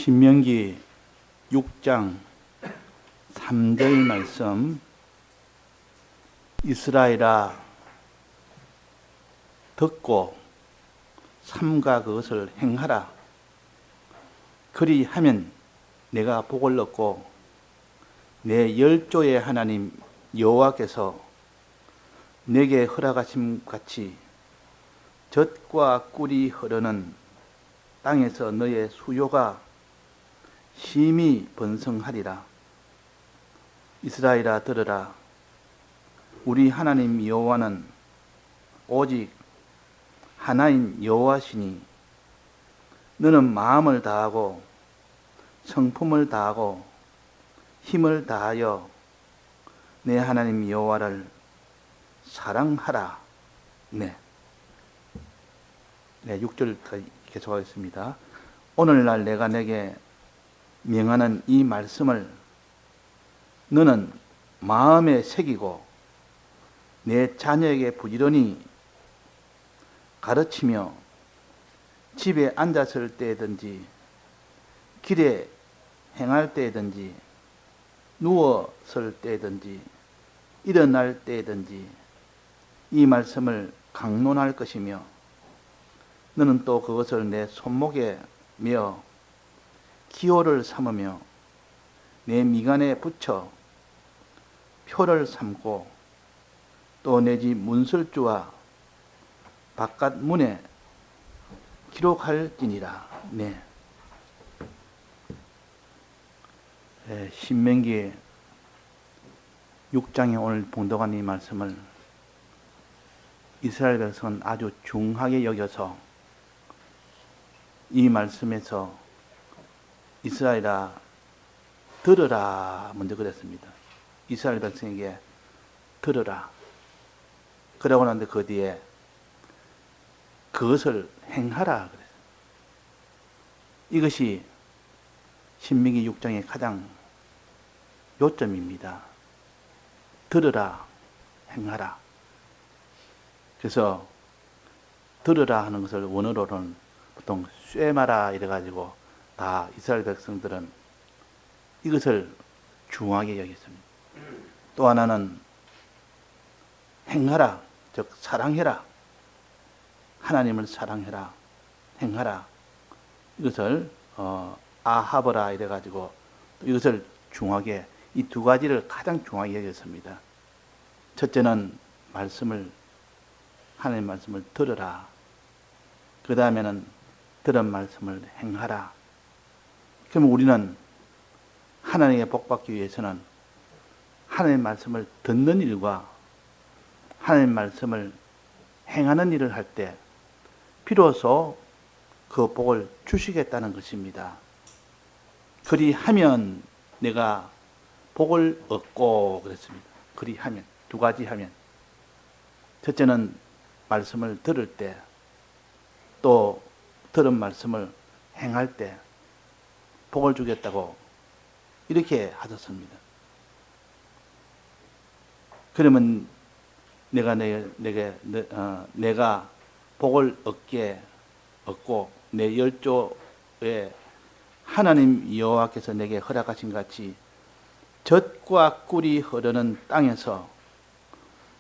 신명기 6장 3절 말씀. 이스라엘아 듣고 삼가 그것을 행하라. 그리하면 내가 복을 얻고 내 열조의 하나님 여호와께서 내게 허락하심 같이 젖과 꿀이 흐르는 땅에서 너의 수요가 심히 번성하리라. 이스라엘아 들으라. 우리 하나님 여호와는 오직 하나인 여호와시니 너는 마음을 다하고 성품을 다하고 힘을 다하여 내 하나님 여호와를 사랑하라. 네, 6절까지 계속하겠습니다. 오늘날 내가 내게 명하는 이 말씀을 너는 마음에 새기고 내 자녀에게 부지런히 가르치며 집에 앉았을 때든지 길에 행할 때든지 누웠을 때든지 일어날 때든지 이 말씀을 강론할 것이며 너는 또 그것을 내 손목에 메어 기호를 삼으며 내 미간에 붙여 표를 삼고 또 내 집 문설주와 바깥 문에 기록할지니라. 네. 신명기 6장에 오늘 봉독한 이 말씀을 이스라엘 백성은 아주 중하게 여겨서 이 말씀에서 이스라엘아 들으라 먼저 그랬습니다. 이스라엘 백성에게 들으라. 그러고 난데 그 뒤에 그것을 행하라 그랬어요. 이것이 신명기 6장의 가장 요점입니다. 들으라, 행하라. 그래서 들으라 하는 것을 원어로는 보통 쇠마라 이래가지고 다 이스라엘 백성들은 이것을 중하게 여겼습니다. 또 하나는 행하라, 즉 사랑해라. 하나님을 사랑해라, 행하라. 이것을 아하버라 이래가지고 이것을 중하게, 이 두 가지를 가장 중하게 여겼습니다. 첫째는 하나님 말씀을 들으라. 그 다음에는 들은 말씀을 행하라. 그럼 우리는 하나님의 복받기 위해서는 하나님의 말씀을 듣는 일과 하나님의 말씀을 행하는 일을 할 때 비로소 그 복을 주시겠다는 것입니다. 그리하면 내가 복을 얻고 그랬습니다. 그리하면, 두 가지 하면. 첫째는 말씀을 들을 때, 또 들은 말씀을 행할 때 복을 주겠다고 이렇게 하셨습니다. 그러면 내가 복을 얻고 내 열조에 하나님 여호와께서 내게 허락하신 같이 젖과 꿀이 흐르는 땅에서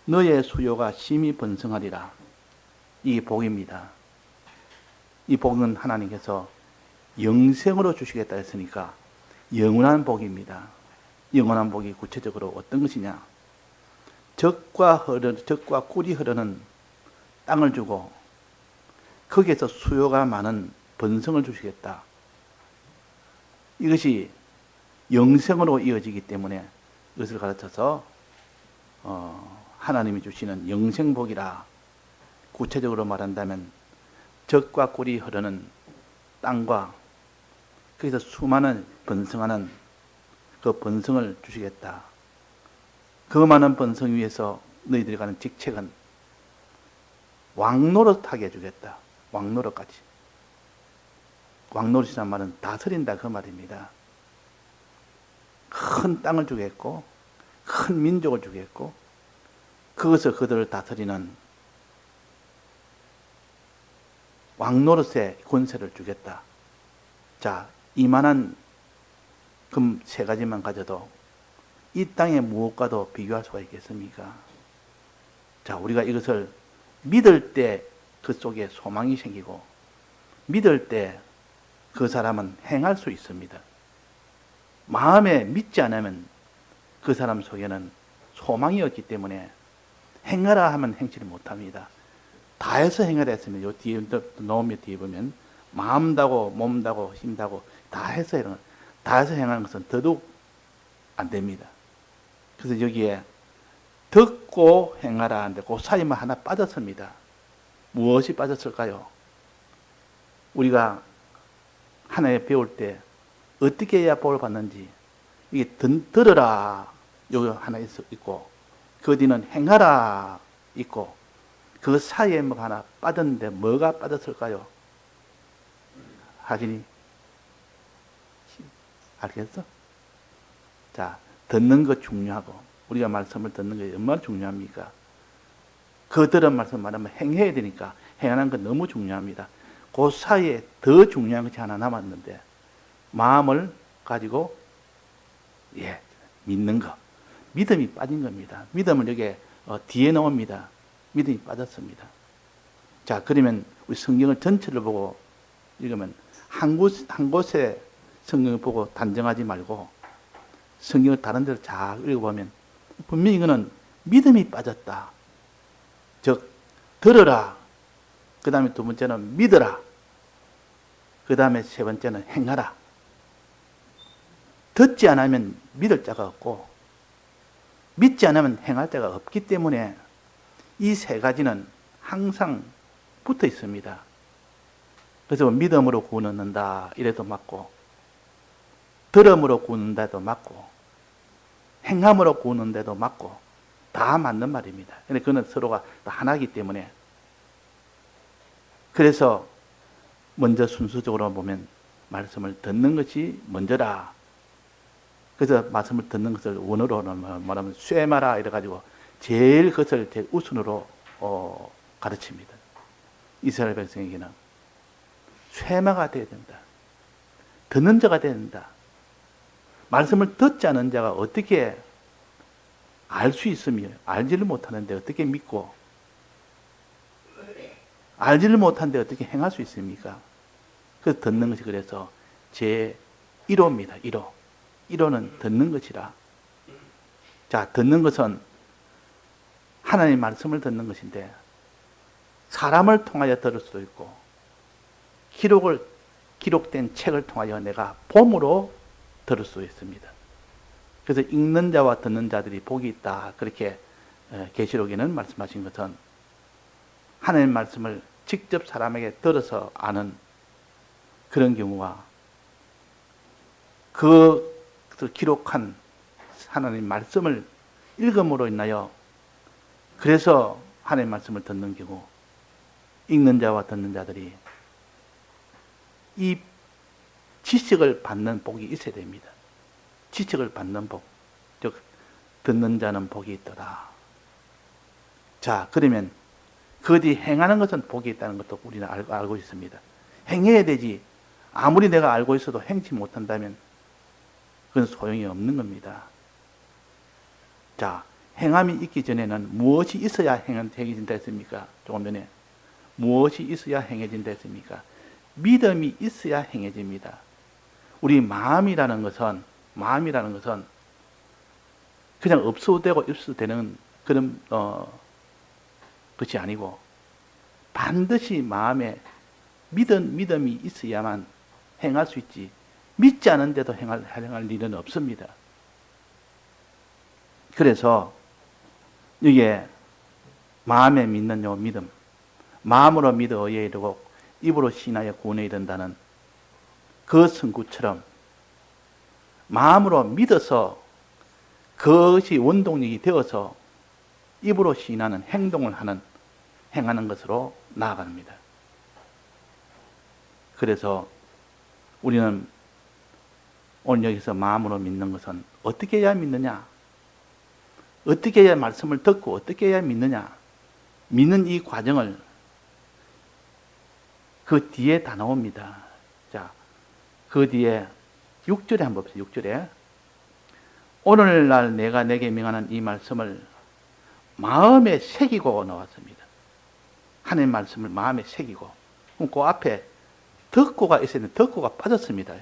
너의 수요가 심히 번성하리라. 이게 복입니다. 이 복은 하나님께서 영생으로 주시겠다 했으니까 영원한 복입니다. 영원한 복이 구체적으로 어떤 것이냐? 젖과 꿀이 흐르는 땅을 주고 거기에서 수요가 많은 번성을 주시겠다. 이것이 영생으로 이어지기 때문에 이것을 가르쳐서 하나님이 주시는 영생복이라. 구체적으로 말한다면 젖과 꿀이 흐르는 땅과 거기서 수많은 번성하는 그 번성을 주시겠다. 그 많은 번성 위에서 너희들이 가는 직책은 왕노릇하게 해주겠다. 왕노릇까지. 왕노릇이란 말은 다스린다 그 말입니다. 큰 땅을 주겠고 큰 민족을 주겠고 그것을 그들을 다스리는 왕노릇의 권세를 주겠다. 자, 이만한 금 세 가지만 가져도 이 땅의 무엇과도 비교할 수가 있겠습니까? 자, 우리가 이것을 믿을 때 그 속에 소망이 생기고, 믿을 때 그 사람은 행할 수 있습니다. 마음에 믿지 않으면 그 사람 속에는 소망이 없기 때문에 행하라 하면 행치를 못합니다. 다해서 행하라 했으면 요 뒤에 나오면 뒤에 보면 마음 다고 몸 다고 힘 다고 다해서 이런 다해서 행하는 것은 더더욱 안 됩니다. 그래서 여기에 듣고 행하라 하는데 그 사이만 하나 빠졌습니다. 무엇이 빠졌을까요? 우리가 하나에 배울 때 어떻게 해야 복을 받는지 이게 들으라 여기 하나 있고 그 뒤는 행하라 있고 그 사이에 뭐 하나 빠졌는데 뭐가 빠졌을까요? 하진이 알겠어? 자, 듣는 것 중요하고 우리가 말씀을 듣는 게 얼마나 중요합니까? 그 들은 말씀 말하면 행해야 되니까 행하는 건 너무 중요합니다. 그 사이에 더 중요한 것이 하나 남았는데 마음을 가지고 믿는 거. 믿음이 빠진 겁니다. 믿음을 여기에 뒤에 나옵니다. 믿음이 빠졌습니다. 자, 그러면 우리 성경을 전체를 보고 읽으면 한 곳에 성경을 보고 단정하지 말고 성경을 다른 데로 잘 읽어보면 분명히 이거는 믿음이 빠졌다. 즉 들으라. 그 다음에 두 번째는 믿으라. 그 다음에 세 번째는 행하라. 듣지 않으면 믿을 자가 없고 믿지 않으면 행할 자가 없기 때문에 이 세 가지는 항상 붙어 있습니다. 그래서 믿음으로 구원 얻는다 이래도 맞고 들음으로 구원 얻는다도 맞고 행함으로 구원 얻는다도 맞고 다 맞는 말입니다. 근데 그는 서로가 다 하나이기 때문에 그래서 먼저 순서적으로 보면 말씀을 듣는 것이 먼저라. 그래서 말씀을 듣는 것을 원어로 말하면 쇠마라 이래가지고 제일 그것을 제일 우선으로 가르칩니다. 이스라엘 백성에게는 쇠마가 되어야 된다. 듣는 자가 되어야 된다. 말씀을 듣지 않은 자가 어떻게 알 수 있으며 알지를 못하는데 어떻게 믿고 알지를 못하는데 어떻게 행할 수 있습니까? 그래서 듣는 것이 그래서 제1호입니다. 1호. 1호는 듣는 것이라. 자, 듣는 것은 하나님의 말씀을 듣는 것인데 사람을 통하여 들을 수도 있고 기록된 책을 통하여 내가 봄으로 들을 수 있습니다. 그래서 읽는 자와 듣는 자들이 복이 있다. 그렇게 계시록에는 말씀하신 것은 하나님의 말씀을 직접 사람에게 들어서 아는 그런 경우와 그것을 기록한 하나님 말씀을 읽음으로 인하여 그래서 하나님 말씀을 듣는 경우 읽는 자와 듣는 자들이 이 지식을 받는 복이 있어야 됩니다. 지식을 받는 복, 즉 듣는 자는 복이 있더라. 자, 그러면 그 뒤 행하는 것은 복이 있다는 것도 우리는 알고 있습니다. 행해야 되지. 아무리 내가 알고 있어도 행치 못한다면 그건 소용이 없는 겁니다. 자, 행함이 있기 전에는 무엇이 있어야 행해진다 했습니까? 조금 전에. 무엇이 있어야 행해진다 했습니까? 믿음이 있어야 행해집니다. 우리 마음이라는 것은 그냥 없어도 되고 있어도 되는 그런 것이 아니고 반드시 마음에 믿음이 있어야만 행할 수 있지 믿지 않은데도 행할 일은 없습니다. 그래서 이게 마음에 믿는 요 믿음, 마음으로 믿어 의에 이르고 입으로 신하여 구원에 이른다는 그 성구처럼 마음으로 믿어서 그것이 원동력이 되어서 입으로 시인하는 행동을 행하는 것으로 나아갑니다. 그래서 우리는 오늘 여기서 마음으로 믿는 것은 어떻게 해야 믿느냐? 어떻게 해야 말씀을 듣고 어떻게 해야 믿느냐? 믿는 이 과정을 그 뒤에 다 나옵니다. 자, 그 뒤에 6절에 한번 봅시다. 6절에 오늘날 내가 내게 명하는 이 말씀을 마음에 새기고 나왔습니다. 하나님 말씀을 마음에 새기고. 그럼 그 앞에 듣고가 있었는데 듣고가 빠졌습니다.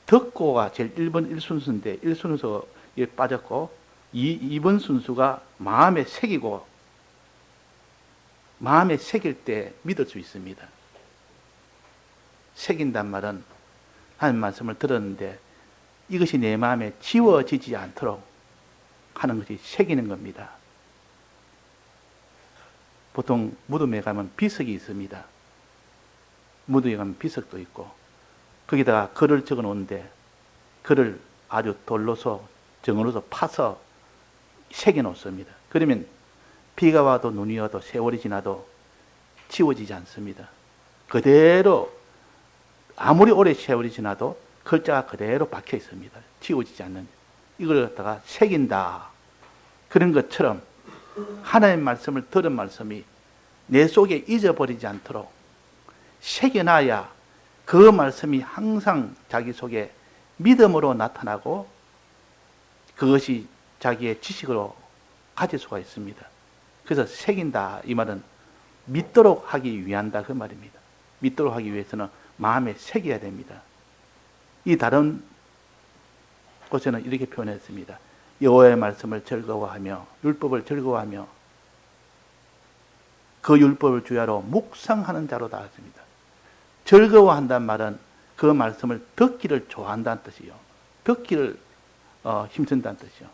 듣고가 제일 1번 1순서인데 1순서에 빠졌고 2번 순수가 마음에 새기고, 마음에 새길 때 믿을 수 있습니다. 새긴단 말은 하나님 말씀을 들었는데 이것이 내 마음에 지워지지 않도록 하는 것이 새기는 겁니다. 보통 무덤에 가면 비석이 있습니다. 무덤에 가면 비석도 있고 거기다가 글을 적어 놓는데 글을 아주 돌로서 정으로서 파서 새겨 놓습니다. 그러면 비가 와도 눈이 와도 세월이 지나도 지워지지 않습니다. 그대로 아무리 오래 세월이 지나도 글자가 그대로 박혀 있습니다. 지워지지 않는. 이걸 갖다가 새긴다. 그런 것처럼 하나님의 말씀을 들은 말씀이 내 속에 잊어버리지 않도록 새겨놔야 그 말씀이 항상 자기 속에 믿음으로 나타나고 그것이 자기의 지식으로 가질 수가 있습니다. 그래서 새긴다 이 말은 믿도록 하기 위한다 그 말입니다. 믿도록 하기 위해서는 마음에 새겨야 됩니다. 이 다른 곳에는 이렇게 표현했습니다. 여호와의 말씀을 즐거워하며 율법을 즐거워하며 그 율법을 주야로 묵상하는 자로다 했습니다. 즐거워한다는 말은 그 말씀을 듣기를 좋아한다는 뜻이요. 듣기를 힘쓴다는 뜻이요.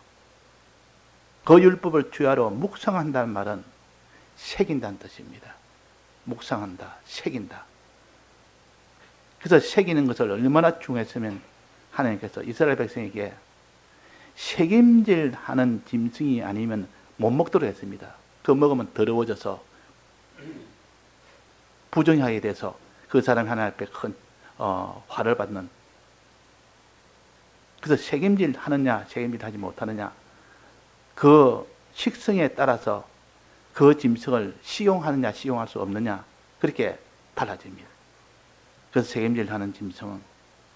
그 율법을 주야로 묵상한다는 말은 새긴다는 뜻입니다. 묵상한다, 새긴다. 그래서 새기는 것을 얼마나 중요했으면 하나님께서 이스라엘 백성에게 새김질하는 짐승이 아니면 못 먹도록 했습니다. 그거 먹으면 더러워져서 부정하게 돼서 그 사람이 하나님 앞에 큰 화를 받는. 그래서 새김질 하느냐 새김질 하지 못하느냐 그 식성에 따라서 그 짐승을 식용하느냐 식용할 수 없느냐 그렇게 달라집니다. 그래서 새김질 하는 짐승은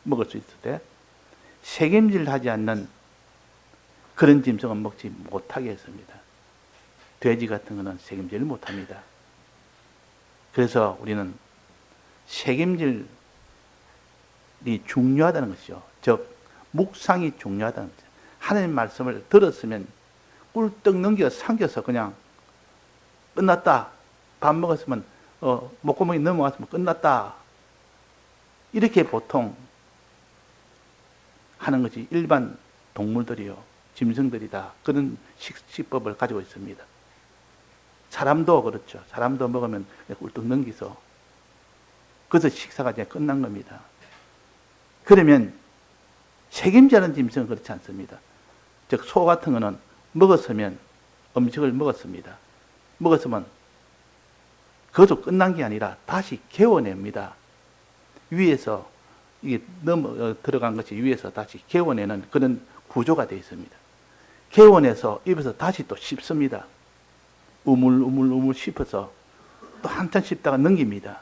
먹을 수 있을 때 새김질 하지 않는 그런 짐승은 먹지 못하게 했습니다. 돼지 같은 거는 새김질을 못합니다. 그래서 우리는 새김질이 중요하다는 것이죠. 즉 묵상이 중요하다는 거죠. 하나님 말씀을 들었으면 꿀떡 넘겨 삼켜서 그냥 끝났다. 밥 먹었으면 목구멍이 넘어갔으면 끝났다. 이렇게 보통 하는 것이 일반 동물들이요. 짐승들이다. 그런 식법을 가지고 있습니다. 사람도 그렇죠. 사람도 먹으면 꿀떡 넘기서 그래서 식사가 이제 끝난 겁니다. 그러면 책임자는 짐승은 그렇지 않습니다. 즉 소 같은 거는 먹었으면 음식을 먹었습니다. 먹었으면 그것도 끝난 게 아니라 다시 개워냅니다. 위에서 이게 들어간 것이 위에서 다시 개워내는 그런 구조가 되어 있습니다. 개워내서 입에서 다시 또 씹습니다. 우물우물 씹어서 또 한참 씹다가 넘깁니다.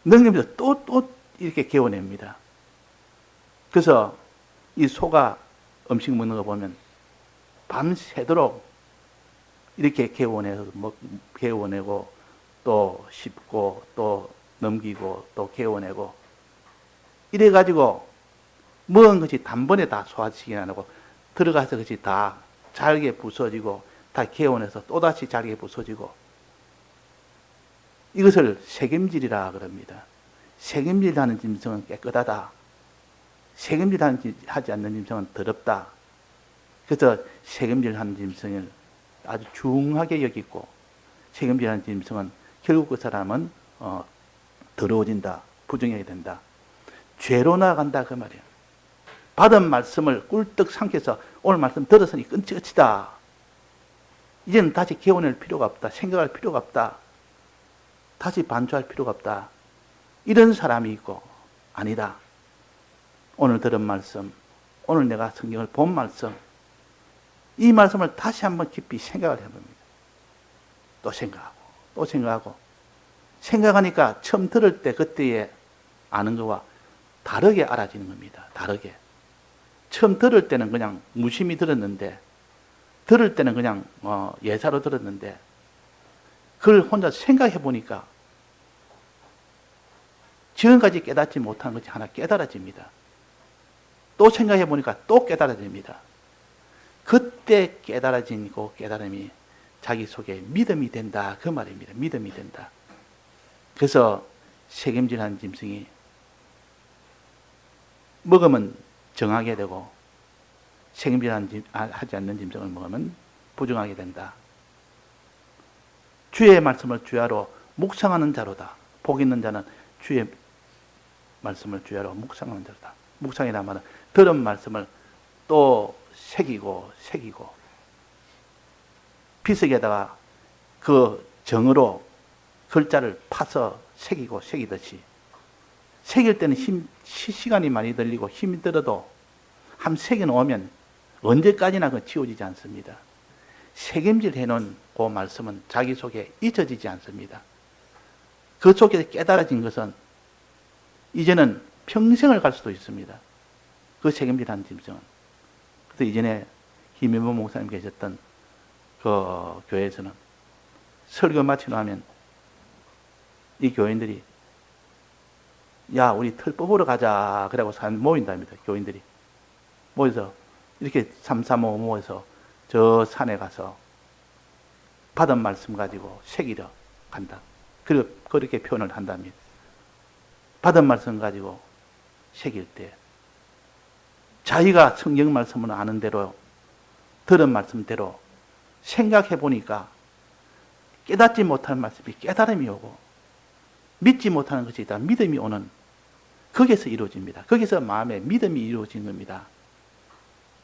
넘기면서 또 이렇게 개워냅니다. 그래서 이 소가 음식 먹는 거 보면 밤새도록 이렇게 개워내고 또 씹고 또 넘기고 또 개워내고 이래가지고 먹은 것이 단번에 다 소화시키지 않고 들어가서 그것이 다 잘게 부서지고 다 개워내서 또다시 잘게 부서지고 이것을 새김질이라 그럽니다. 새김질하는 짐승은 깨끗하다. 새김질하지 않는 짐승은 더럽다. 그래서 새김질하는 짐승을 아주 중하게 여기고 새김질하는 짐승은 결국 그 사람은 더러워진다. 부정하게 된다. 죄로 나아간다 그 말이에요. 받은 말씀을 꿀떡 삼켜서 오늘 말씀 들었으니 끝이다. 이제는 다시 개원할 필요가 없다. 생각할 필요가 없다. 다시 반주할 필요가 없다. 이런 사람이 있고 아니다. 오늘 들은 말씀, 오늘 내가 성경을 본 말씀, 이 말씀을 다시 한번 깊이 생각을 해봅니다. 또 생각하고 생각하니까 처음 들을 때 그때의 아는 거와 다르게 알아지는 겁니다. 다르게. 처음 들을 때는 그냥 무심히 들었는데, 들을 때는 그냥 예사로 들었는데, 그걸 혼자 생각해 보니까 지금까지 깨닫지 못한 것이 하나 깨달아집니다. 또 생각해 보니까 또 깨달아집니다. 그때 깨달아진 그 깨달음이 자기 속에 믿음이 된다. 그 말입니다. 믿음이 된다. 그래서 책임질하는 짐승이 먹으면 정하게 되고 책임질하지 않는 짐승을 먹으면 부정하게 된다. 주의 말씀을 주야로 묵상하는 자로다. 복 있는 자는 주의 말씀을 주야로 묵상하는 자로다. 묵상이란 말은 들은 말씀을 또 새기고 비석에다가 그 정으로 글자를 파서 새기듯이 새길 때는 시간이 많이 들리고 힘이 들어도 한 새겨 놓으면 언제까지나 그 지워지지 않습니다. 새김질 해놓은 그 말씀은 자기 속에 잊혀지지 않습니다. 그 속에 깨달아진 것은 이제는 평생을 갈 수도 있습니다. 그 책임질한 짐승은. 그래서 이전에 김일보 목사님 계셨던 그 교회에서는 설교 마치고 나면 이 교인들이 야 우리 틀 뽑으러 가자 그러고 사람 모인답니다. 교인들이 모여서 이렇게 3, 3, 5 모여서 저 산에 가서 받은 말씀 가지고 새기러 간다. 그리고 그렇게 표현을 한답니다. 받은 말씀 가지고 새길 때 자기가 성경 말씀을 아는 대로 들은 말씀대로 생각해 보니까 깨닫지 못할 말씀이 깨달음이 오고 믿지 못하는 것이 다 믿음이 오는 거기서 이루어집니다. 거기서 마음에 믿음이 이루어지는 겁니다.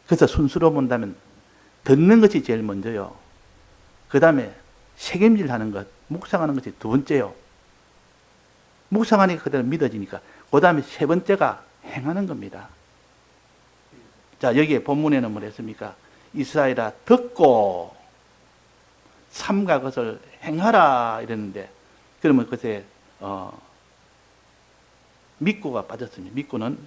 그래서 순수로 본다면 듣는 것이 제일 먼저요. 그 다음에 책임질하는 것, 묵상하는 것이 두 번째요. 묵상하니까 그대로 믿어지니까 그 다음에 세 번째가 행하는 겁니다. 자, 여기에 본문에는 뭐라 했습니까? 이스라엘아 듣고 삼가 것을 행하라 이랬는데 그러면 그것에 믿고가 빠졌습니다. 믿고는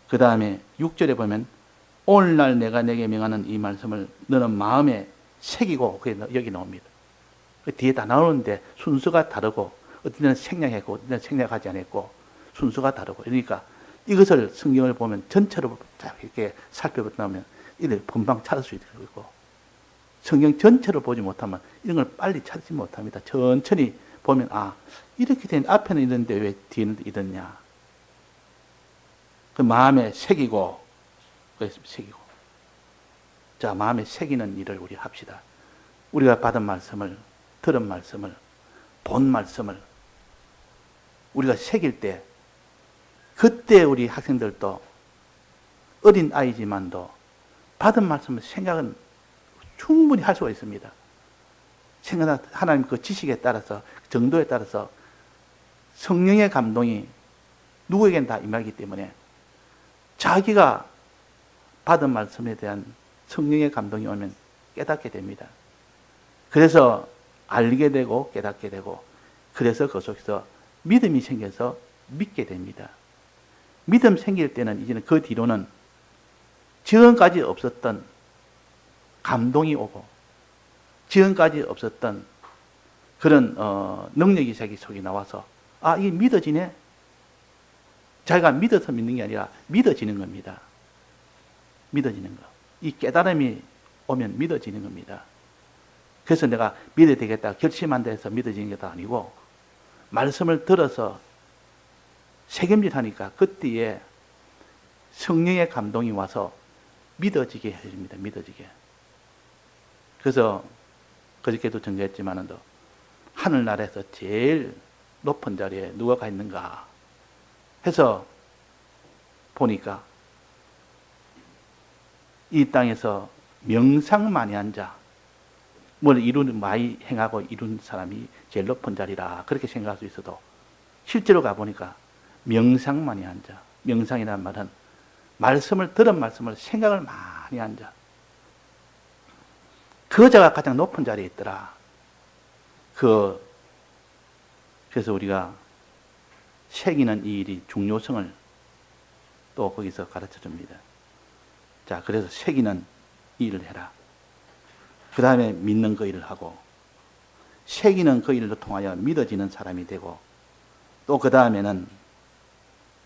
그 다음에 6절에 보면 오늘날 내가 내게 명하는 이 말씀을 너는 마음에 새기고 그게 여기 나옵니다. 그 뒤에 다 나오는데 순서가 다르고 어떤 데는 생략했고 어떤 데는 생략하지 않았고 순서가 다르고 그러니까 이것을 성경을 보면 전체로 이렇게 살펴보면 이를 금방 찾을 수 있고 성경 전체로 보지 못하면 이런 걸 빨리 찾지 못합니다. 천천히 보면 이렇게 된 앞에는 이런데 왜 뒤에는 이러냐. 그 마음에 새기고 새기고 자 마음에 새기는 일을 우리 합시다. 우리가 받은 말씀을 들은 말씀을 본 말씀을 우리가 새길 때 그때 우리 학생들도 어린 아이지만도 받은 말씀을 생각은 충분히 할 수가 있습니다. 생각 하나님 그 지식에 따라서 정도에 따라서 성령의 감동이 누구에겐 다 임하기 때문에 자기가 받은 말씀에 대한 성령의 감동이 오면 깨닫게 됩니다. 그래서 알게 되고 깨닫게 되고 그래서 그 속에서 믿음이 생겨서 믿게 됩니다. 믿음 생길 때는 이제는 그 뒤로는 지금까지 없었던 감동이 오고 지금까지 없었던 그런 능력이 자기 속에 나와서 이게 믿어지네. 자기가 믿어서 믿는 게 아니라 믿어지는 겁니다. 믿어지는 거. 이 깨달음이 오면 믿어지는 겁니다. 그래서 내가 믿어야 되겠다 결심한다 해서 믿어지는 것도 아니고 말씀을 들어서 책임질하니까 그때에 성령의 감동이 와서 믿어지게 해줍니다. 믿어지게. 그래서 그저께도 전개했지만은 하늘나라에서 제일 높은 자리에 누가 가 있는가 해서 보니까 이 땅에서 명상 많이 한 자, 뭘 많이 행하고 이룬 사람이 제일 높은 자리라 그렇게 생각할 수 있어도 실제로 가보니까 명상 많이 한 자, 명상이라는 말은 말씀을 들은 말씀을 생각을 많이 한 자, 그 자가 가장 높은 자리에 있더라. 그래서 우리가 새기는 이 일이 중요성을 또 거기서 가르쳐 줍니다. 자, 그래서 새기는 이 일을 해라. 그 다음에 믿는 그 일을 하고, 새기는 그 일로 통하여 믿어지는 사람이 되고, 또 그 다음에는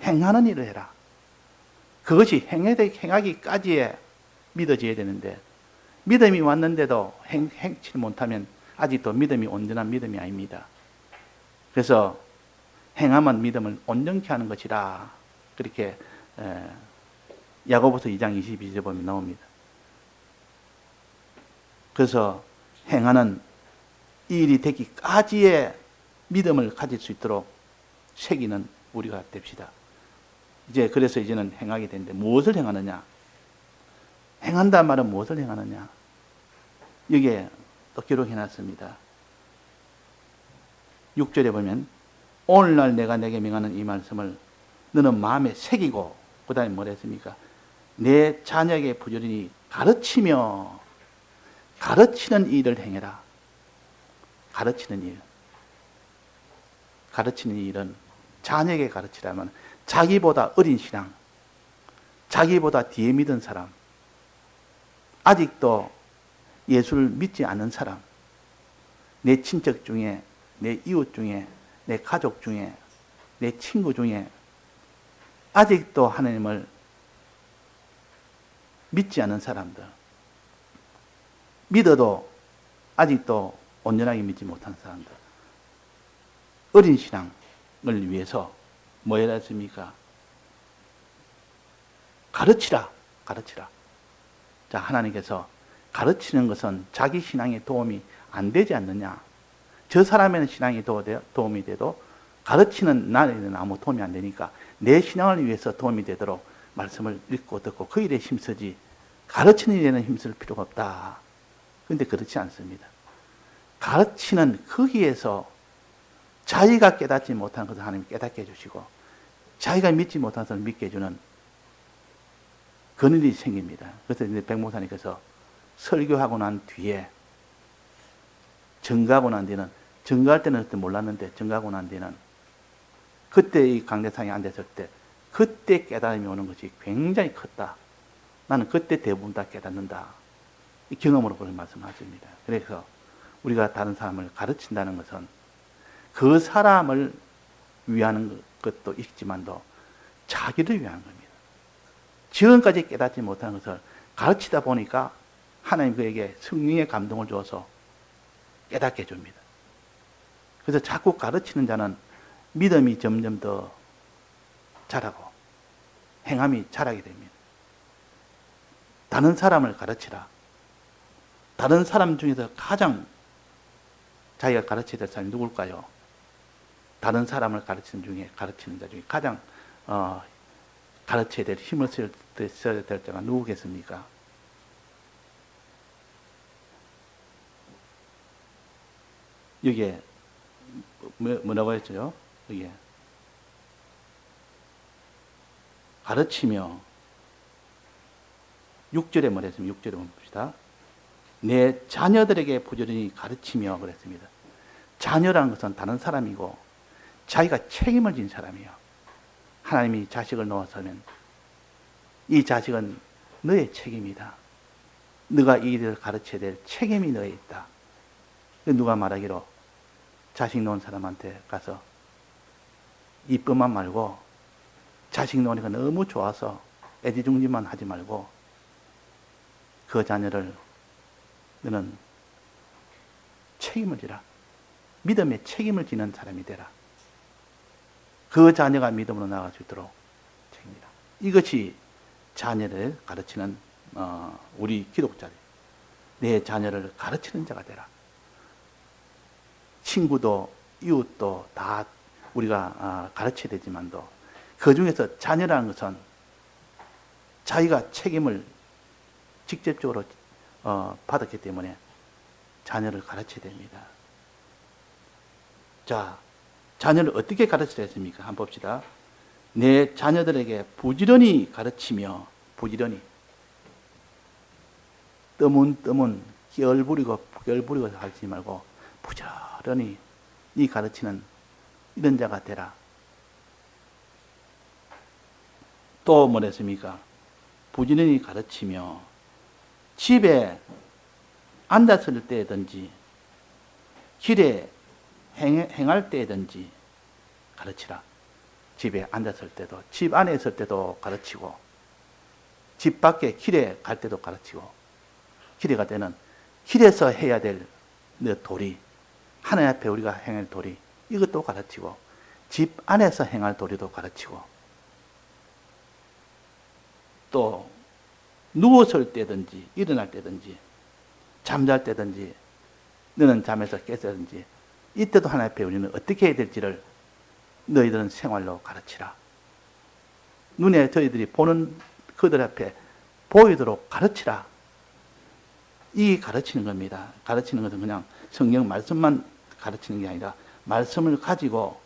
행하는 일을 해라. 그것이 행하기까지에 믿어져야 되는데, 믿음이 왔는데도 행치 못하면 아직도 믿음이 온전한 믿음이 아닙니다. 그래서 행하면 믿음을 온전케 하는 것이라, 그렇게 야고보서 2장 22절에 보면 나옵니다. 그래서 행하는 이 일이 되기까지의 믿음을 가질 수 있도록 새기는 우리가 됩시다. 그래서 이제는 행하게 되는데, 무엇을 행하느냐? 행한다는 말은 무엇을 행하느냐? 여기에 또 기록해 놨습니다. 6절에 보면, 오늘날 내가 내게 명하는 이 말씀을 너는 마음에 새기고, 그 다음에 뭐라 했습니까? 내 자녀에게 부지런히 가르치며, 가르치는 일을 행해라. 가르치는 일. 가르치는 일은 자녀에게 가르치라면 자기보다 어린 신앙, 자기보다 뒤에 믿은 사람, 아직도 예수를 믿지 않는 사람, 내 친척 중에, 내 이웃 중에, 내 가족 중에, 내 친구 중에 아직도 하나님을 믿지 않는 사람들, 믿어도 아직도 온전하게 믿지 못한 사람들, 어린 신앙을 위해서 뭐 해야 했습니까? 가르치라. 자, 하나님께서 가르치는 것은 자기 신앙에 도움이 안 되지 않느냐? 저 사람의 신앙에 도움이 돼도 가르치는 나에는 아무 도움이 안 되니까 내 신앙을 위해서 도움이 되도록 말씀을 읽고 듣고 그 일에 힘쓰지, 가르치는 일에는 힘쓸 필요가 없다. 그런데 그렇지 않습니다. 가르치는 거기에서 자기가 깨닫지 못한 것을 하나님이 깨닫게 해주시고, 자기가 믿지 못한 것을 믿게 해주는 그런 일이 생깁니다. 그래서 이제 백 목사님께서 설교하고 난 뒤에, 증거하고 난 뒤는, 증거할 때는 그때 몰랐는데 증거하고 난 뒤는, 그때 이 강대상에 앉았을 때 그때 깨달음이 오는 것이 굉장히 컸다. 나는 그때 대부분 다 깨닫는다. 이 경험으로 그런 말씀하십니다. 그래서 우리가 다른 사람을 가르친다는 것은 그 사람을 위하는 것도 있지만도 자기를 위한 겁니다. 지금까지 깨닫지 못한 것을 가르치다 보니까 하나님 그에게 성령의 감동을 주어서 깨닫게 해줍니다. 그래서 자꾸 가르치는 자는 믿음이 점점 더 자라고 행함이 자라게 됩니다. 다른 사람을 가르치라. 다른 사람 중에서 가장 자기가 가르쳐야 될 사람이 누굴까요? 다른 사람을 가르치는 자 중에 가장 가르쳐야 될, 힘을 써야 될 자가 누구겠습니까? 여기에 뭐라고 했죠? 여기에 가르치며, 6절에 뭐라 했습니까? 6절에 봅시다. 내 자녀들에게 부지런히 가르치며 그랬습니다. 자녀라는 것은 다른 사람이고 자기가 책임을 진 사람이에요. 하나님이 자식을 놓아서면 이 자식은 너의 책임이다. 너가 이 일을 가르쳐야 될 책임이 너에 있다. 누가 말하기로 자식 놓은 사람한테 가서 이쁘만 말고 자식 놓으니까 너무 좋아서 애지중지만 하지 말고 그 자녀를 너는 책임을 지라. 믿음의 책임을 지는 사람이 되라. 그 자녀가 믿음으로 나아갈 수 있도록 책임이라. 이것이 자녀를 가르치는 우리 기독자들. 내 자녀를 가르치는 자가 되라. 친구도 이웃도 다 우리가 가르쳐야 되지만도 그 중에서 자녀라는 것은 자기가 책임을 직접적으로 받았기 때문에 자녀를 가르쳐야 됩니다. 자, 자녀를 어떻게 가르쳐야 했습니까? 한번 봅시다. 내 자녀들에게 부지런히 가르치며, 부지런히 뜨문뜨문 깨얼부리고 가르치지 말고 부지런히 네 가르치는 이런 자가 되라. 또 뭐랬습니까? 부지런히 가르치며 집에 앉았을 때든지 길에 행할 때든지 가르치라. 집에 앉았을 때도, 집 안에 있을 때도 가르치고, 집 밖에 길에 갈 때도 가르치고, 길에 갈 때는 길에서 해야 될 도리, 하나님 앞에 우리가 행할 도리, 이것도 가르치고, 집 안에서 행할 도리도 가르치고, 또 누웠을 때든지 일어날 때든지 잠잘 때든지 너는 잠에서 깼든지 이때도 하나님 앞에 우리는 어떻게 해야 될지를 너희들은 생활로 가르치라. 눈에 저희들이 보는 그들 앞에 보이도록 가르치라. 이 가르치는 겁니다. 가르치는 것은 그냥 성경 말씀만 가르치는 게 아니라 말씀을 가지고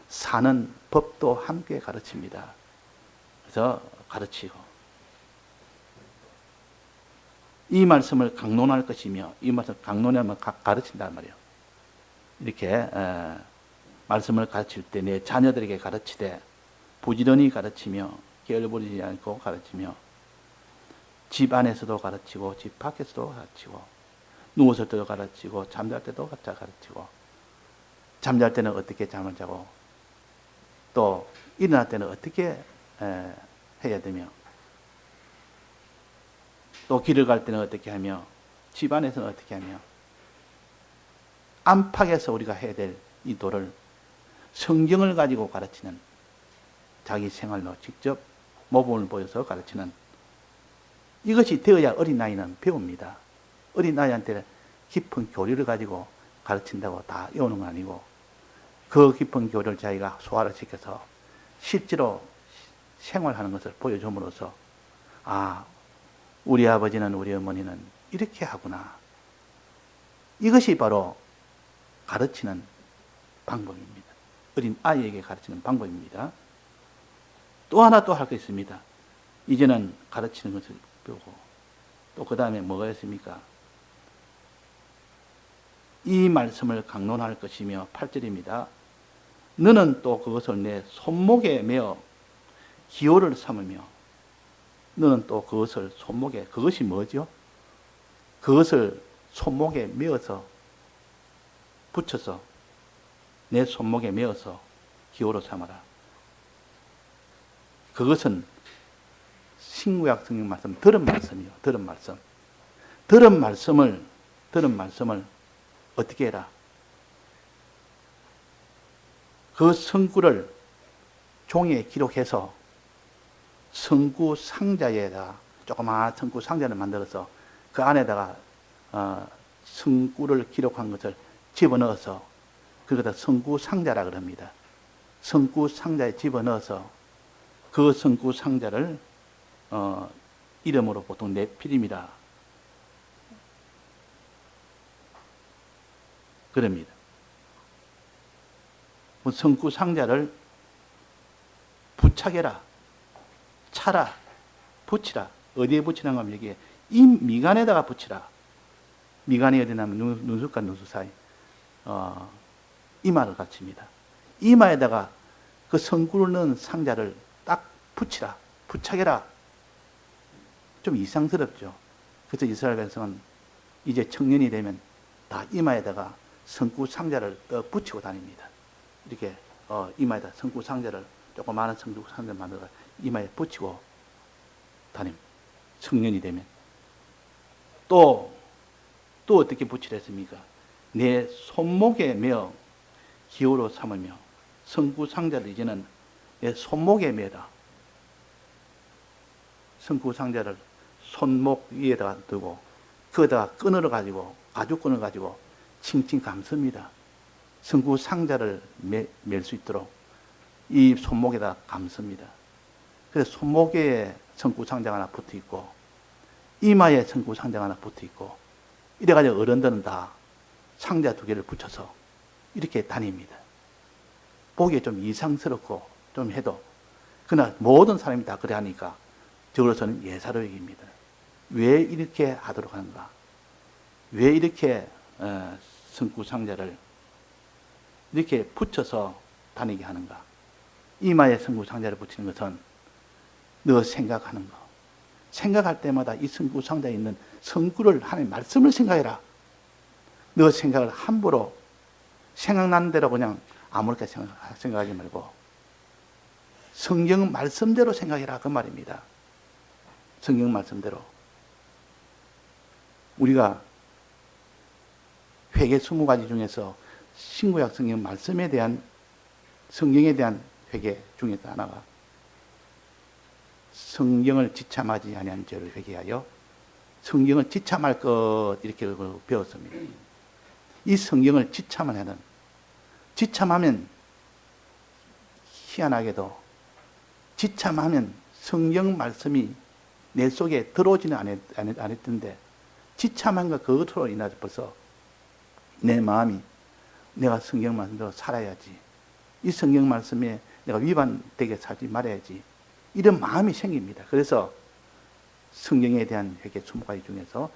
사는 법도 함께 가르칩니다. 그래서 가르치고 이 말씀을 강론할 것이며 이 말씀을 강론하면 가르친단 말이에요. 이렇게 말씀을 가르칠 때 내 자녀들에게 가르치되 부지런히 가르치며 게을러버리지 않고 가르치며 집 안에서도 가르치고 집 밖에서도 가르치고 누웠을 때도 가르치고 잠잘 때도 가르치고 잠잘 때는 어떻게 잠을 자고 또 일어날 때는 어떻게 해야 되며 또 길을 갈 때는 어떻게 하며 집 안에서는 어떻게 하며 안팎에서 우리가 해야 될 이 도를 성경을 가지고 가르치는 자기 생활로 직접 모범을 보여서 가르치는 이것이 되어야 어린아이는 배웁니다. 어린아이한테 깊은 교리를 가지고 가르친다고 다 외우는 건 아니고 그 깊은 교리를 자기가 소화를 시켜서 실제로 생활하는 것을 보여줌으로써 아, 우리 아버지는 우리 어머니는 이렇게 하구나. 이것이 바로 가르치는 방법입니다. 어린 아이에게 가르치는 방법입니다. 또 하나 또 할 게 있습니다. 이제는 가르치는 것을 배우고 또 그 다음에 뭐가 있습니까? 이 말씀을 강론할 것이며 8절입니다. 너는 또 그것을 내 손목에 메어 기호를 삼으며 너는 또 그것을 손목에 그것이 뭐죠? 그것을 손목에 메어서 붙여서 내 손목에 메어서 기호로 삼아라. 그것은 신구약 성경 말씀 들은 말씀이요. 들은 말씀. 들은 말씀을 어떻게 해라? 그 성구를 종이에 기록해서 성구 상자에다가 조그마한 성구 상자를 만들어서 그 안에다가 성구를 기록한 것을 집어넣어서 그러다 성구 상자라 그럽니다. 성구 상자에 집어넣어서 그 성구 상자를 이름으로 보통 네피림이라 그럽니다. 성구 상자를 부착해라, 차라, 붙이라. 어디에 붙이라는 거면 여기에 이 미간에다가 붙이라. 미간이 어디냐면 눈썹과 눈썹 사이 이마를 갖춥니다. 이마에다가 그 성구를 넣은 상자를 딱 붙이라, 부착해라. 좀 이상스럽죠. 그래서 이스라엘 백성은 이제 청년이 되면 다 이마에다가 성구 상자를 붙이고 다닙니다. 이렇게 이마에다 성구 상자를 조그마한 성구 상자를 만들어 이마에 붙이고 다닙니다. 청년이 되면 또 어떻게 붙이랬습니까? 내 손목에 메어 기호로 삼으며 성구 상자를 이제는 내 손목에 메다. 성구 상자를 손목 위에다가 두고 거기다가 끈을 가지고 가죽끈을 가지고 칭칭 감습니다. 성구 상자를 멜 수 있도록 이 손목에다 감습니다. 그래서 손목에 성구 상자가 하나 붙어 있고 이마에 성구 상자가 하나 붙어 있고 이래가지고 어른들은 다 상자 2개를 붙여서 이렇게 다닙니다. 보기에 좀 이상스럽고 좀 해도 그러나 모든 사람이 다 그래 하니까 저로서는 예사로 여깁니다. 왜 이렇게 하도록 하는가? 왜 이렇게 성구 상자를 이렇게 붙여서 다니게 하는가? 이마에 성구 상자를 붙이는 것은 너 생각하는 거. 생각할 때마다 이 성구상자에 있는 성구를 하나님 말씀을 생각해라. 너 생각을 함부로 생각나는 대로 그냥 아무렇게 생각하지 말고 성경 말씀대로 생각해라 그 말입니다. 성경 말씀대로. 우리가 회개 20가지 중에서 신구약 성경 말씀에 대한 성경에 대한 회개 중에서 하나가 성경을 지참하지 아니한 죄를 회개하여 성경을 지참할 것 이렇게 배웠습니다. 이 성경을 지참을 지참하면 희한하게도 지참하면 성경 말씀이 내 속에 들어오지는 않았던데 지참한 것 그것으로 인해서 벌써 내 마음이 내가 성경 말씀대로 살아야지. 이 성경 말씀에 내가 위반되게 살지 말아야지. 이런 마음이 생깁니다. 그래서 성경에 대한 회개 20가지 중에서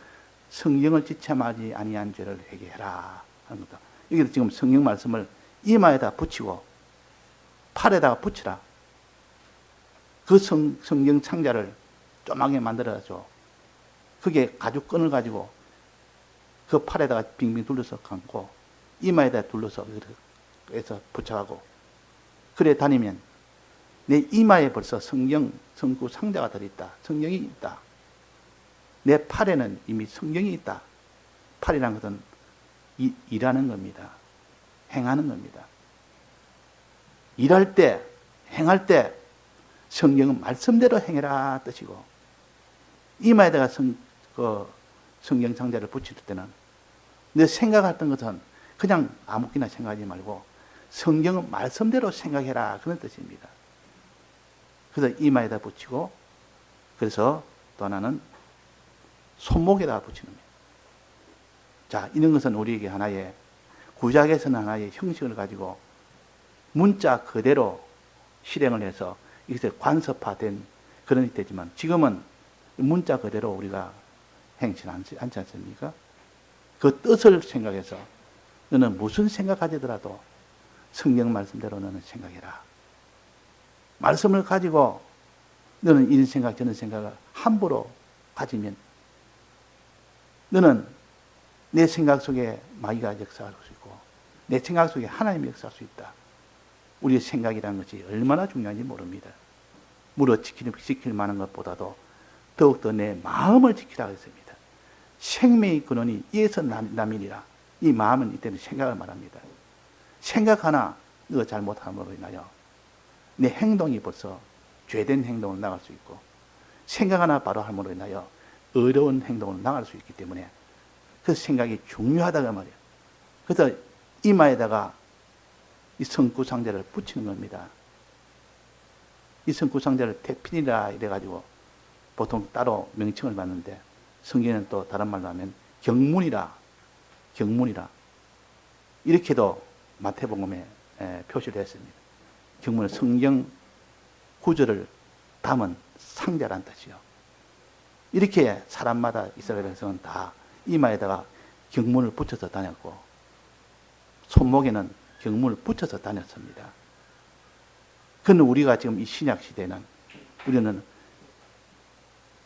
성경을 지참하지 아니한 죄를 회개해라 하는 거다. 여기서 지금 성경 말씀을 이마에다 붙이고 팔에다가 붙이라. 그 성경 창자를 조그맣게 만들어줘. 그게 가죽 끈을 가지고 그 팔에다가 빙빙 둘러서 감고 이마에다 둘러서 해서 붙여가고 그래 다니면 내 이마에 벌써 성구 상자가 들어있다. 성경이 있다. 내 팔에는 이미 성경이 있다. 팔이라는 것은 일하는 겁니다. 행하는 겁니다. 일할 때, 행할 때 성경은 말씀대로 행해라 뜻이고 이마에다가 성경 상자를 붙일 때는 내 생각했던 것은 그냥 아무렇게나 생각하지 말고 성경은 말씀대로 생각해라 그런 뜻입니다. 그래서 이마에다 붙이고 그래서 또 하나는 손목에다 붙이는 거예요. 자, 이런 것은 우리에게 하나의 구약에서는 하나의 형식을 가지고 문자 그대로 실행을 해서 이것에 관습화된 그런 게 되지만 지금은 문자 그대로 우리가 행치 않지 않습니까? 그 뜻을 생각해서 너는 무슨 생각하지더라도 성경 말씀대로 너는 생각해라. 말씀을 가지고 너는 이런 생각 저런 생각을 함부로 가지면 너는 내 생각 속에 마귀가 역사할 수 있고 내 생각 속에 하나님이 역사할 수 있다. 우리의 생각이라는 것이 얼마나 중요한지 모릅니다. 물어 지킬 만한 것보다도 더욱더 내 마음을 지키라고 했습니다. 생명의 근원이 이에서 남이니라. 이 마음은 이때는 생각을 말합니다. 생각 하나 너가 잘못함으로 인하여 내 행동이 벌써 죄된 행동으로 나갈 수 있고 생각 하나 바로 함으로 인하여 어려운 행동으로 나갈 수 있기 때문에 그 생각이 중요하다고 말이에요. 그래서 이마에다가 이 성구상자를 붙이는 겁니다. 이 성구상자를 태필이라 이래가지고 보통 따로 명칭을 받는데 성경에는 또 다른 말로 하면 경문이라 이렇게도 마태복음에 표시를 했습니다. 경문은 성경 구절을 담은 상자란 뜻이요. 이렇게 사람마다 이스라엘 백성은 다 이마에다가 경문을 붙여서 다녔고 손목에는 경문을 붙여서 다녔습니다. 그런데 우리가 지금 이 신약 시대는 우리는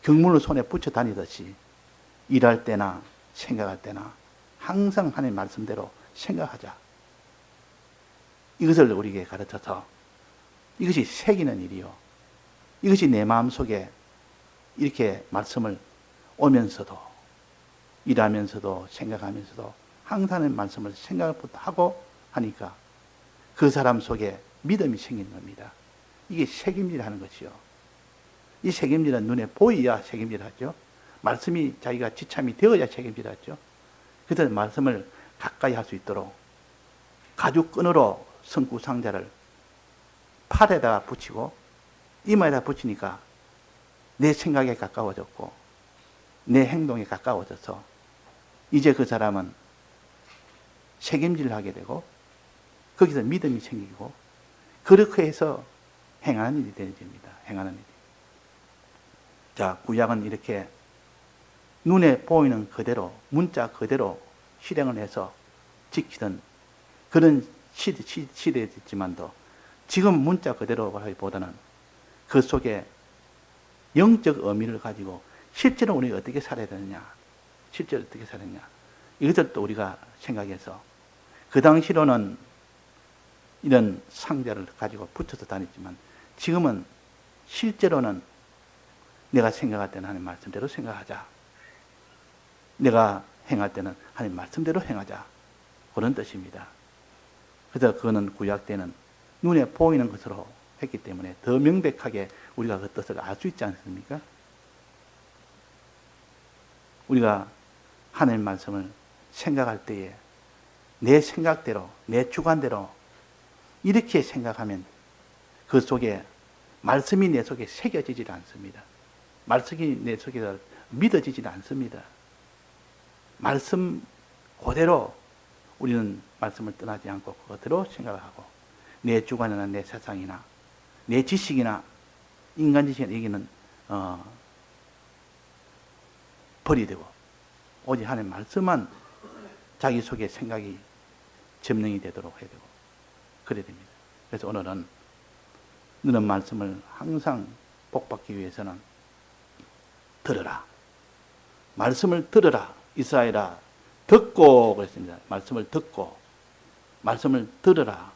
경문을 손에 붙여 다니듯이 일할 때나 생각할 때나 항상 하나님 말씀대로 생각하자. 이것을 우리에게 가르쳐서 이것이 새기는 일이요. 이것이 내 마음속에 이렇게 말씀을 오면서도 일하면서도 생각하면서도 항상 말씀을 생각하고 하니까 그 사람 속에 믿음이 생기는 겁니다. 이게 책임질 하는 것이요. 이 책임질은 눈에 보여야 책임질 하죠. 말씀이 자기가 지참이 되어야 책임질 하죠. 그래서 말씀을 가까이 할 수 있도록 가죽끈으로 성구상자를 팔에다가 붙이고 이마에다 붙이니까 내 생각에 가까워졌고 내 행동에 가까워져서 이제 그 사람은 책임질을 하게 되고 거기서 믿음이 생기고 그렇게 해서 행하는 일이 되어집니다. 행하는 일이. 자, 구약은 이렇게 눈에 보이는 그대로 문자 그대로 실행을 해서 지키던 그런 시대였지만도 지금 문자 그대로 하기보다는 그 속에 영적 의미를 가지고 실제로 우리가 어떻게 살아야 되느냐, 실제로 어떻게 살았냐, 이것을 또 우리가 생각해서 그 당시로는 이런 상자를 가지고 붙여서 다녔지만 지금은 실제로는 내가 생각할 때는 하나님 말씀대로 생각하자. 내가 행할 때는 하나님 말씀대로 행하자. 그런 뜻입니다. 그래서 그거는 구약 때는 눈에 보이는 것으로 했기 때문에 더 명백하게 우리가 그 뜻을 알 수 있지 않습니까? 우리가 하나님 말씀을 생각할 때에 내 생각대로, 내 주관대로 이렇게 생각하면 그 속에 말씀이 내 속에 새겨지질 않습니다. 말씀이 내 속에 믿어지질 않습니다. 말씀 그대로 우리는 말씀을 떠나지 않고 그대로 생각하고 내 주관이나 내 세상이나 내 지식이나 인간 지식이나 여기는 버리되고 오직 하나님 말씀만 자기 속에 생각이 점령이 되도록 해야 되고 그래야 됩니다. 그래서 오늘은 너는 말씀을 항상 복받기 위해서는 들으라. 말씀을 들으라. 이스라엘아 듣고 그랬습니다. 말씀을 듣고 말씀을 들으라.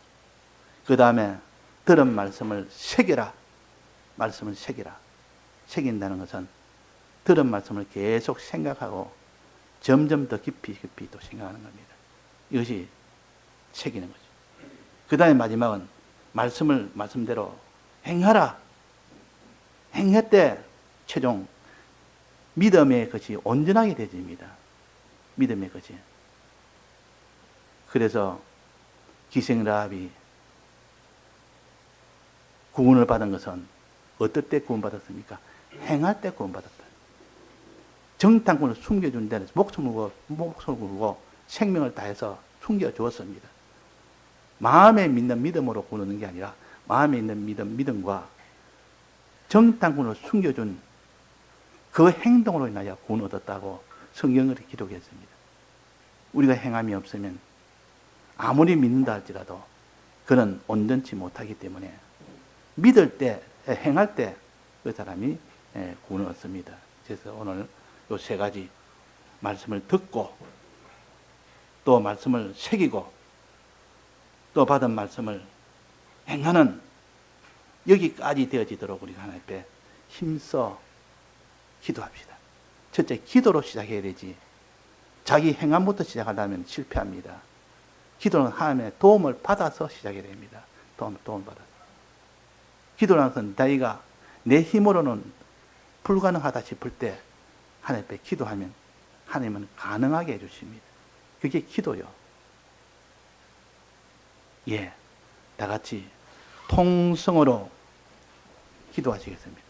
그 다음에 들은 말씀을 새겨라. 말씀을 새겨라. 새긴다는 것은 들은 말씀을 계속 생각하고 점점 더 깊이 또 생각하는 겁니다. 이것이 새기는 거죠. 그 다음에 마지막은 말씀을 말씀대로 행하라. 행할 때 최종 믿음의 것이 온전하게 되집니다. 믿음의 것이. 그래서 기생라합이 구원을 받은 것은 어떨 때 구원받았습니까? 행할 때 구원받았다. 정탐꾼을 숨겨준 데는 목숨을 걸고 생명을 다해서 숨겨주었습니다. 마음에 믿는 믿음으로 구원 얻는 게 아니라 마음에 있는 믿음과 정탐꾼을 숨겨준 그 행동으로 인하여 구원 얻었다고 성경을 기록했습니다. 우리가 행함이 없으면 아무리 믿는다 할지라도 그는 온전치 못하기 때문에 믿을 때, 행할 때 그 사람이 구원을 얻습니다. 그래서 오늘 요 세 가지 말씀을 듣고 또 말씀을 새기고 또 받은 말씀을 행하는 여기까지 되어지도록 우리가 하나님 앞에 힘써 기도합시다. 첫째, 기도로 시작해야 되지 자기 행함부터 시작하려면 실패합니다. 기도는 하나님의 도움을 받아서 시작해야 됩니다. 도움을 받아서. 기도라는 것은 자기가 내 힘으로는 불가능하다 싶을 때 하나님 앞에 기도하면 하나님은 가능하게 해주십니다. 그게 기도요. 예, 다 같이 통성으로 기도하시겠습니다.